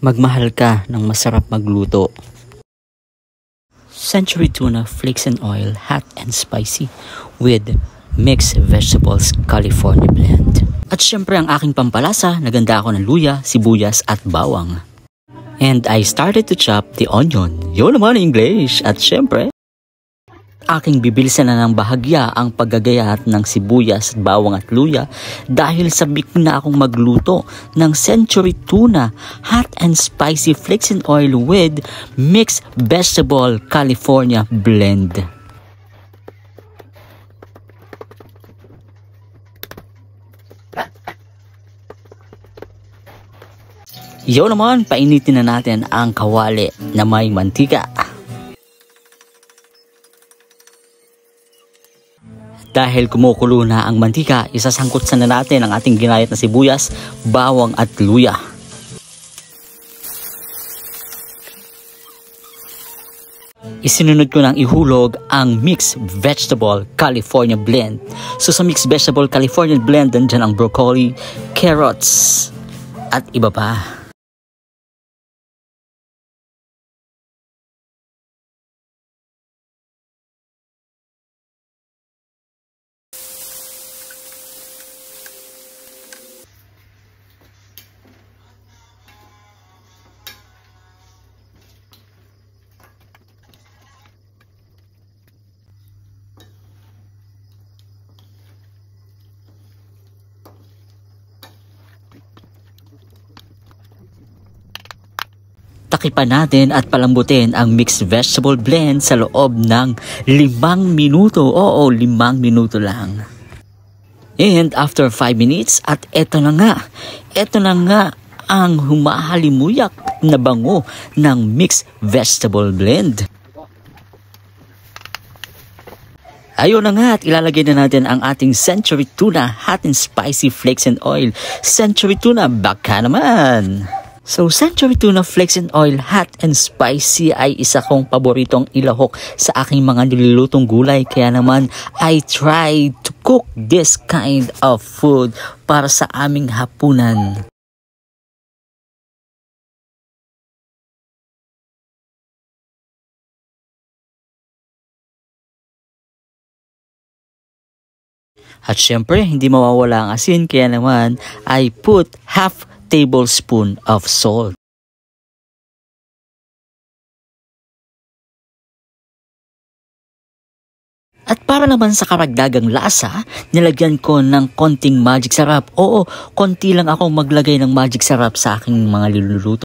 Magmahal ka ng masarap magluto. Century tuna flakes and oil, hot and spicy with mixed vegetables California blend. At syempre ang aking pampalasa, naganda ako ng luya, sibuyas at bawang. And I started to chop the onion. Yun naman English. At syempre, aking bibilisan na ng bahagya ang paggagayat ng sibuyas, bawang at luya dahil sabik na akong magluto ng century tuna, hot and spicy flakes and oil with mixed vegetable California blend. Yun naman, painitin na natin ang kawali na may mantika. Dahil kumukulo na ang mantika, isasangkutsan na natin ang ating ginayat na sibuyas, bawang at luya. Isinunod ko nang ihulog ang mixed vegetable California blend. So sa mixed vegetable California blend, nandyan ang broccoli, carrots at iba pa. Takipan natin at palambutin ang mixed vegetable blend sa loob ng 5 minuto. Oo, 5 minuto lang. And after 5 minutes, at eto na nga ang humahalimuyak na bango ng mixed vegetable blend. Ayun na nga at ilalagay na natin ang ating century tuna, hot and spicy flakes and oil. Century tuna, baka naman! So, century tuna flakes and oil, hot and spicy ay isa kong paboritong ilahok sa aking mga nilulutong gulay. Kaya naman, I try to cook this kind of food para sa aming hapunan. At syempre, hindi mawawala ang asin. Kaya naman, I put half tablespoon of salt. At para naman sa karagdagang lasa, nilagyan ko ng konting magic sarap. Oo, konti lang ako maglagay ng magic sarap sa aking mga niluluto.